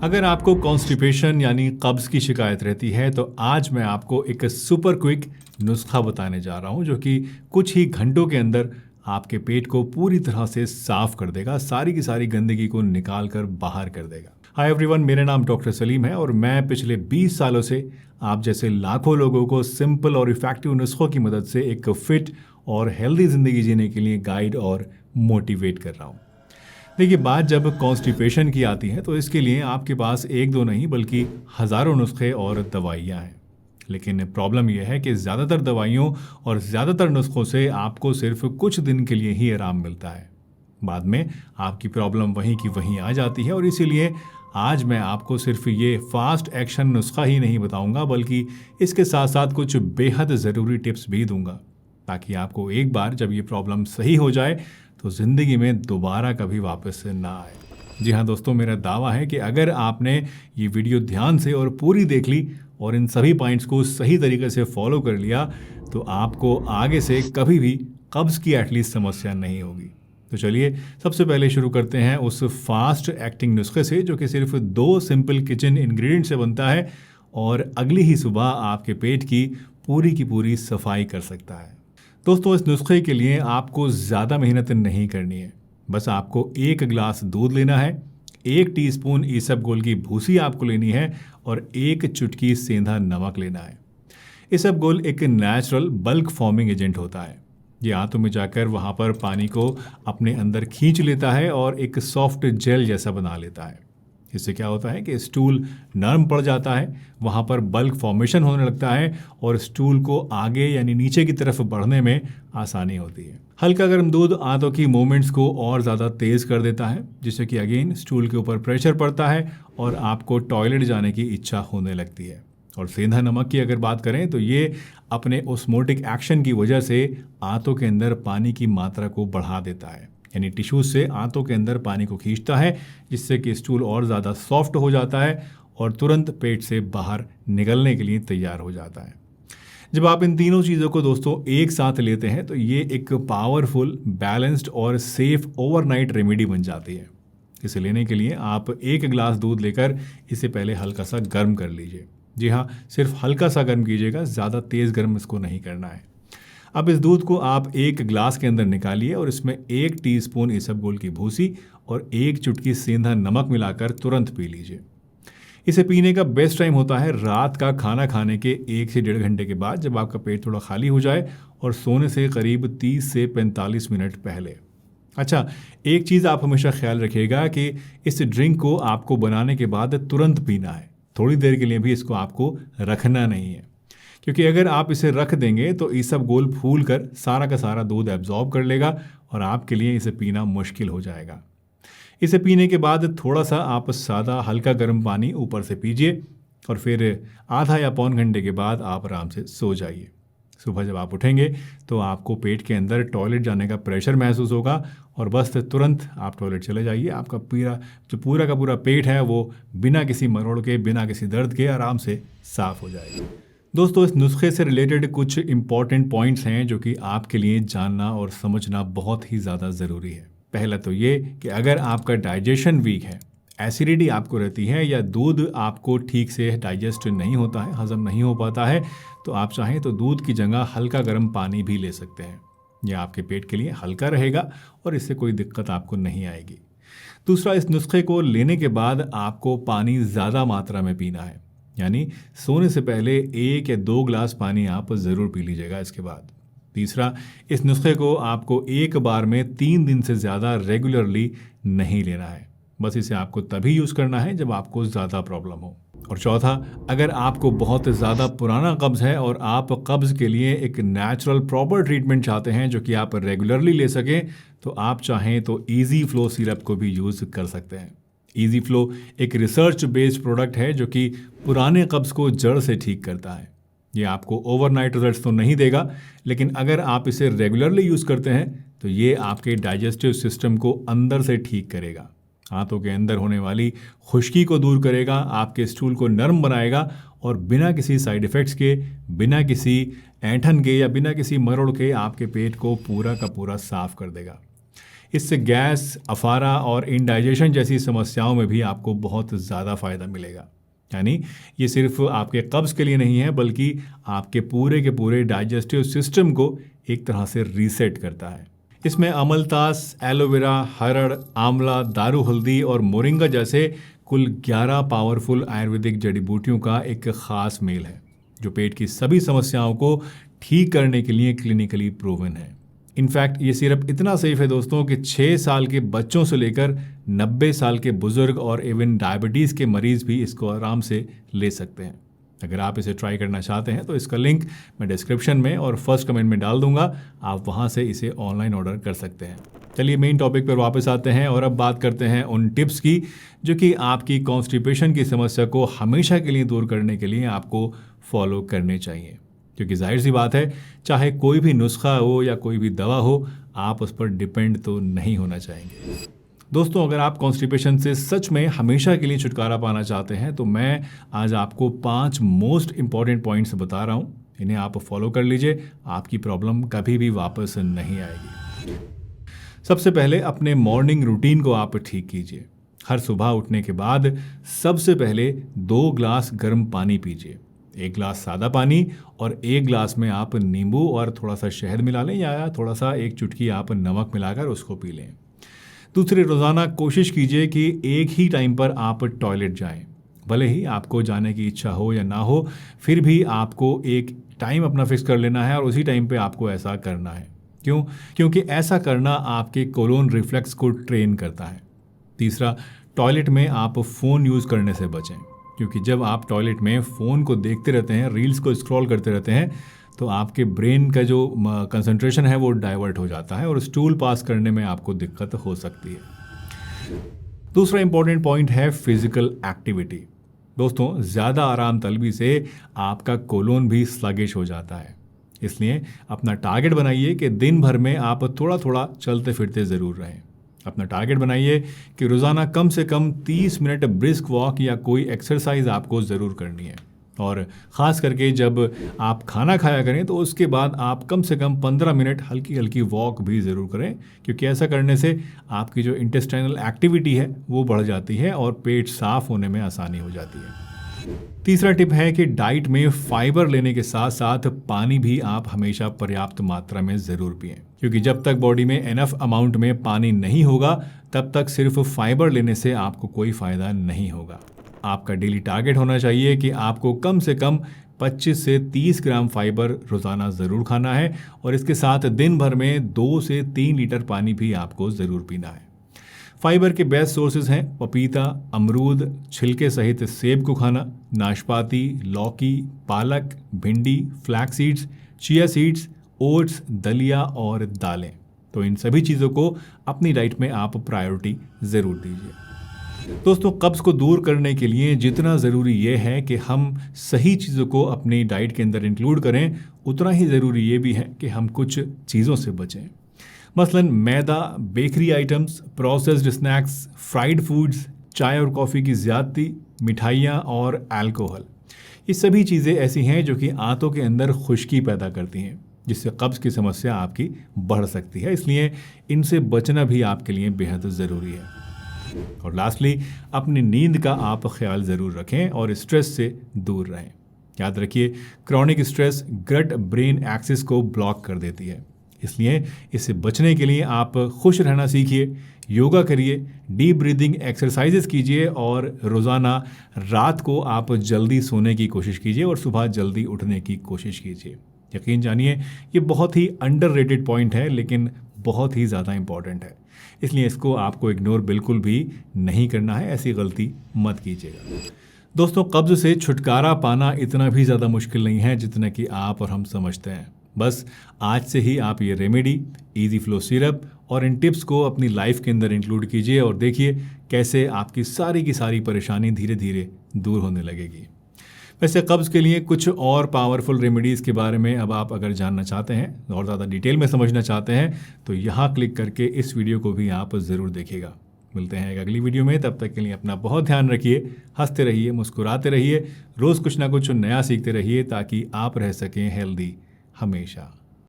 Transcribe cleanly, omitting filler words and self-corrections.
अगर आपको कॉन्स्टिपेशन यानी कब्ज़ की शिकायत रहती है तो आज मैं आपको एक सुपर क्विक नुस्खा बताने जा रहा हूं जो कि कुछ ही घंटों के अंदर आपके पेट को पूरी तरह से साफ कर देगा, सारी की सारी गंदगी को निकाल कर बाहर कर देगा। हाय एवरीवन, मेरा नाम डॉक्टर सलीम है और मैं पिछले 20 सालों से आप जैसे लाखों लोगों को सिंपल और इफेक्टिव नुस्खों की मदद से एक फिट और हेल्दी ज़िंदगी जीने के लिए गाइड और मोटिवेट कर रहा हूँ। देखिए, बात जब कॉन्स्टिपेशन की आती है तो इसके लिए आपके पास एक दो नहीं बल्कि हज़ारों नुस्खे और दवाइयाँ हैं। लेकिन प्रॉब्लम यह है कि ज़्यादातर दवाइयों और ज़्यादातर नुस्खों से आपको सिर्फ कुछ दिन के लिए ही आराम मिलता है। बाद में आपकी प्रॉब्लम वहीं की वहीं आ जाती है और इसीलिए आज मैं आपको सिर्फ ये फास्ट एक्शन नुस्खा ही नहीं बताऊंगा बल्कि इसके साथ साथ कुछ बेहद ज़रूरी टिप्स भी दूंगा ताकि आपको एक बार जब ये प्रॉब्लम सही हो जाए तो ज़िंदगी में दोबारा कभी वापस ना आए। जी हाँ दोस्तों, मेरा दावा है कि अगर आपने ये वीडियो ध्यान से और पूरी देख ली और इन सभी पॉइंट्स को सही तरीके से फॉलो कर लिया तो आपको आगे से कभी भी कब्ज़ की एटलीस्ट समस्या नहीं होगी। तो चलिए सबसे पहले शुरू करते हैं उस फास्ट एक्टिंग नुस्खे से जो कि सिर्फ 2 सिंपल किचन इंग्रेडिएंट से बनता है और अगली ही सुबह आपके पेट की पूरी सफाई कर सकता है। दोस्तों, इस नुस्खे के लिए आपको ज़्यादा मेहनत नहीं करनी है। बस आपको 1 गिलास दूध लेना है, 1 टीस्पून इसबगोल की भूसी आपको लेनी है और 1 चुटकी सेंधा नमक लेना है। इसबगोल एक नेचुरल बल्क फॉर्मिंग एजेंट होता है। ये आंतों में जाकर वहाँ पर पानी को अपने अंदर खींच लेता है और एक सॉफ्ट जेल जैसा बना लेता है। इससे क्या होता है कि स्टूल नरम पड़ जाता है, वहाँ पर बल्क फॉर्मेशन होने लगता है और स्टूल को आगे यानी नीचे की तरफ बढ़ने में आसानी होती है। हल्का गर्म दूध आंतों की मूवमेंट्स को और ज़्यादा तेज़ कर देता है जिससे कि अगेन स्टूल के ऊपर प्रेशर पड़ता है और आपको टॉयलेट जाने की इच्छा होने लगती है। और सेंधा नमक की अगर बात करें तो ये अपने ओस्मोटिक एक्शन की वजह से आंतों के अंदर पानी की मात्रा को बढ़ा देता है, यानी टिश्यूज से आंतों के अंदर पानी को खींचता है जिससे कि स्टूल और ज़्यादा सॉफ्ट हो जाता है और तुरंत पेट से बाहर निकलने के लिए तैयार हो जाता है। जब आप इन तीनों चीज़ों को दोस्तों एक साथ लेते हैं तो ये एक पावरफुल, बैलेंस्ड और सेफ ओवरनाइट रेमेडी बन जाती है। इसे लेने के लिए आप 1 गिलास दूध लेकर इसे पहले हल्का सा गर्म कर लीजिए। जी हाँ, सिर्फ हल्का सा गर्म कीजिएगा, ज़्यादा तेज़ गर्म इसको नहीं करना है। अब इस दूध को आप 1 गिलास के अंदर निकालिए और इसमें 1 टीस्पून इसबगोल की भूसी और 1 चुटकी सेंधा नमक मिलाकर तुरंत पी लीजिए। इसे पीने का बेस्ट टाइम होता है रात का खाना खाने के 1 से 1.5 घंटे के बाद, जब आपका पेट थोड़ा खाली हो जाए और सोने से करीब 30 से 45 मिनट पहले। अच्छा, एक चीज़ आप हमेशा ख्याल रखिएगा कि इस ड्रिंक को आपको बनाने के बाद तुरंत पीना है, थोड़ी देर के लिए भी इसको आपको रखना नहीं है, क्योंकि अगर आप इसे रख देंगे तो इसबगोल फूल कर सारा का सारा दूध एब्जॉर्ब कर लेगा और आपके लिए इसे पीना मुश्किल हो जाएगा। इसे पीने के बाद थोड़ा सा आप सादा हल्का गर्म पानी ऊपर से पीजिए और फिर आधा या पौन घंटे के बाद आप आराम से सो जाइए। सुबह जब आप उठेंगे तो आपको पेट के अंदर टॉयलेट जाने का प्रेशर महसूस होगा और बस तुरंत आप टॉयलेट चले जाइए। आपका पूरा का पूरा पेट है वो बिना किसी मरोड़ के, बिना किसी दर्द के आराम से साफ हो जाएगा। दोस्तों, इस नुस्खे से रिलेटेड कुछ इंपॉर्टेंट पॉइंट्स हैं जो कि आपके लिए जानना और समझना बहुत ही ज़्यादा ज़रूरी है। पहला तो ये कि अगर आपका डाइजेशन वीक है, एसिडिटी आपको रहती है या दूध आपको ठीक से डाइजेस्ट नहीं होता है, हजम नहीं हो पाता है, तो आप चाहें तो दूध की जगह हल्का गर्म पानी भी ले सकते हैं। यह आपके पेट के लिए हल्का रहेगा और इससे कोई दिक्कत आपको नहीं आएगी। दूसरा, इस नुस्खे को लेने के बाद आपको पानी ज़्यादा मात्रा में पीना है, यानी सोने से पहले 1 या 2 गिलास पानी आप ज़रूर पी लीजिएगा इसके बाद। तीसरा, इस नुस्खे को आपको एक बार में 3 दिन से ज़्यादा रेगुलरली नहीं लेना है, बस इसे आपको तभी यूज़ करना है जब आपको ज़्यादा प्रॉब्लम हो। और चौथा, अगर आपको बहुत ज़्यादा पुराना कब्ज़ है और आप कब्ज़ के लिए एक नेचुरल प्रॉपर ट्रीटमेंट चाहते हैं जो कि आप रेगुलरली ले सकें, तो आप चाहें तो ईजी फ्लो सिरप को भी यूज़ कर सकते हैं। ईजी फ्लो एक रिसर्च बेस्ड प्रोडक्ट है जो कि पुराने कब्ज़ को जड़ से ठीक करता है। ये आपको ओवरनाइट रिजल्ट्स तो नहीं देगा, लेकिन अगर आप इसे रेगुलरली यूज़ करते हैं तो ये आपके डाइजेस्टिव सिस्टम को अंदर से ठीक करेगा, आंतों के अंदर होने वाली खुश्की को दूर करेगा, आपके स्टूल को नरम बनाएगा और बिना किसी साइड इफ़ेक्ट्स के, बिना किसी ऐंठन के या बिना किसी मरोड़ के आपके पेट को पूरा का पूरा साफ कर देगा। इससे गैस, अफारा और इंडाइजेशन जैसी समस्याओं में भी आपको बहुत ज़्यादा फ़ायदा मिलेगा। यानी ये सिर्फ आपके कब्ज़ के लिए नहीं है, बल्कि आपके पूरे के पूरे डाइजेस्टिव सिस्टम को एक तरह से रीसेट करता है। इसमें अमलतास, एलोवेरा, हरड़, आंवला, दारू हल्दी और मोरिंगा जैसे कुल 11 पावरफुल आयुर्वेदिक जड़ी बूटियों का एक खास मेल है, जो पेट की सभी समस्याओं को ठीक करने के लिए क्लिनिकली प्रूवन है। इनफैक्ट ये सिरप इतना सेफ है दोस्तों कि 6 साल के बच्चों से लेकर 90 साल के बुजुर्ग और इवन डायबिटीज़ के मरीज भी इसको आराम से ले सकते हैं। अगर आप इसे ट्राई करना चाहते हैं तो इसका लिंक मैं डिस्क्रिप्शन में और फर्स्ट कमेंट में डाल दूंगा, आप वहां से इसे ऑनलाइन ऑर्डर कर सकते हैं। चलिए मेन टॉपिक पर वापस आते हैं और अब बात करते हैं उन टिप्स की जो कि आपकी कॉन्स्टिपेशन की समस्या को हमेशा के लिए दूर करने के लिए आपको फॉलो करने चाहिए। क्योंकि जाहिर सी बात है, चाहे कोई भी नुस्खा हो या कोई भी दवा हो, आप उस पर डिपेंड तो नहीं होना चाहेंगे। दोस्तों, अगर आप कॉन्स्टिपेशन से सच में हमेशा के लिए छुटकारा पाना चाहते हैं तो मैं आज आपको 5 मोस्ट इंपॉर्टेंट पॉइंट्स बता रहा हूं। इन्हें आप फॉलो कर लीजिए, आपकी प्रॉब्लम कभी भी वापस नहीं आएगी। सबसे पहले अपने मॉर्निंग रूटीन को आप ठीक कीजिए। हर सुबह उठने के बाद सबसे पहले 2 ग्लास गर्म पानी पीजिए। 1 ग्लास सादा पानी और 1 ग्लास में आप नींबू और थोड़ा सा शहद मिला लें या थोड़ा सा 1 चुटकी आप नमक मिलाकर उसको पी लें। दूसरे, रोज़ाना कोशिश कीजिए कि एक ही टाइम पर आप टॉयलेट जाएं। भले ही आपको जाने की इच्छा हो या ना हो, फिर भी आपको एक टाइम अपना फिक्स कर लेना है और उसी टाइम पे आपको ऐसा करना है। क्यों? क्योंकि ऐसा करना आपके कोलोन रिफ्लेक्स को ट्रेन करता है। तीसरा, टॉयलेट में आप फ़ोन यूज़ करने से बचें, क्योंकि जब आप टॉयलेट में फ़ोन को देखते रहते हैं, रील्स को स्क्रॉल करते रहते हैं, तो आपके ब्रेन का जो कंसंट्रेशन है वो डाइवर्ट हो जाता है और स्टूल पास करने में आपको दिक्कत हो सकती है। दूसरा इंपॉर्टेंट पॉइंट है फिजिकल एक्टिविटी। दोस्तों, ज़्यादा आराम तलबी से आपका कोलोन भी स्लगिश हो जाता है, इसलिए अपना टारगेट बनाइए कि दिन भर में आप थोड़ा थोड़ा चलते फिरते ज़रूर रहें। अपना टारगेट बनाइए कि रोज़ाना कम से कम 30 मिनट ब्रिस्क वॉक या कोई एक्सरसाइज आपको ज़रूर करनी है। और ख़ास करके जब आप खाना खाया करें तो उसके बाद आप कम से कम 15 मिनट हल्की हल्की वॉक भी ज़रूर करें, क्योंकि ऐसा करने से आपकी जो इंटेस्टाइनल एक्टिविटी है वो बढ़ जाती है और पेट साफ होने में आसानी हो जाती है। तीसरा टिप है कि डाइट में फाइबर लेने के साथ साथ पानी भी आप हमेशा पर्याप्त मात्रा में ज़रूर पिएं, क्योंकि जब तक बॉडी में एनफ अमाउंट में पानी नहीं होगा तब तक सिर्फ फाइबर लेने से आपको कोई फ़ायदा नहीं होगा। आपका डेली टारगेट होना चाहिए कि आपको कम से कम 25 से 30 ग्राम फाइबर रोज़ाना ज़रूर खाना है और इसके साथ दिन भर में 2 से 3 लीटर पानी भी आपको ज़रूर पीना है। फाइबर के बेस्ट सोर्सेज हैं पपीता, अमरूद, छिलके सहित सेब को खाना, नाशपाती, लौकी, पालक, भिंडी, flax seeds, chia seeds, oats, दलिया और दालें। तो इन सभी चीज़ों को अपनी डाइट में आप प्रायोरिटी ज़रूर दीजिए। दोस्तों, कब्ज़ को दूर करने के लिए जितना ज़रूरी ये है कि हम सही चीज़ों को अपनी डाइट के अंदर इंक्लूड करें, उतना ही ज़रूरी ये भी है कि हम कुछ चीज़ों से बचें। मसलन मैदा, bakery items, processed snacks, fried foods, चाय और कॉफ़ी की ज़्यादती, मिठाइयाँ और अल्कोहल। ये सभी चीज़ें ऐसी हैं जो कि आंतों के अंदर खुश्की पैदा करती हैं, जिससे कब्ज़ की समस्या आपकी बढ़ सकती है। इसलिए इनसे बचना भी आपके लिए बेहद ज़रूरी है। और लास्टली, अपनी नींद का आप ख्याल ज़रूर रखें और स्ट्रेस से दूर रहें। याद रखिए, chronic stress gut brain axis को ब्लॉक कर देती है, इसलिए इससे बचने के लिए आप खुश रहना सीखिए, योगा करिए, डीप ब्रीदिंग एक्सरसाइजेस कीजिए और रोज़ाना रात को आप जल्दी सोने की कोशिश कीजिए और सुबह जल्दी उठने की कोशिश कीजिए। यकीन जानिए, ये बहुत ही अंडररेटेड पॉइंट है, लेकिन बहुत ही ज़्यादा इंपॉर्टेंट है, इसलिए इसको आपको इग्नोर बिल्कुल भी नहीं करना है। ऐसी गलती मत कीजिएगा। दोस्तों, कब्ज़ से छुटकारा पाना इतना भी ज़्यादा मुश्किल नहीं है जितना कि आप और हम समझते हैं। बस आज से ही आप ये रेमेडी, इजी फ्लो सिरप और इन टिप्स को अपनी लाइफ के अंदर इंक्लूड कीजिए और देखिए कैसे आपकी सारी की सारी परेशानी धीरे धीरे दूर होने लगेगी। वैसे कब्ज़ के लिए कुछ और पावरफुल रेमेडीज़ के बारे में अब आप अगर जानना चाहते हैं और ज़्यादा डिटेल में समझना चाहते हैं तो यहाँ क्लिक करके इस वीडियो को भी आप ज़रूर देखिएगा। मिलते हैं एक अगली वीडियो में, तब तक के लिए अपना बहुत ध्यान रखिए, हंसते रहिए, मुस्कुराते रहिए, रोज़ कुछ ना कुछ नया सीखते रहिए ताकि आप रह सकें हेल्दी हमेशा।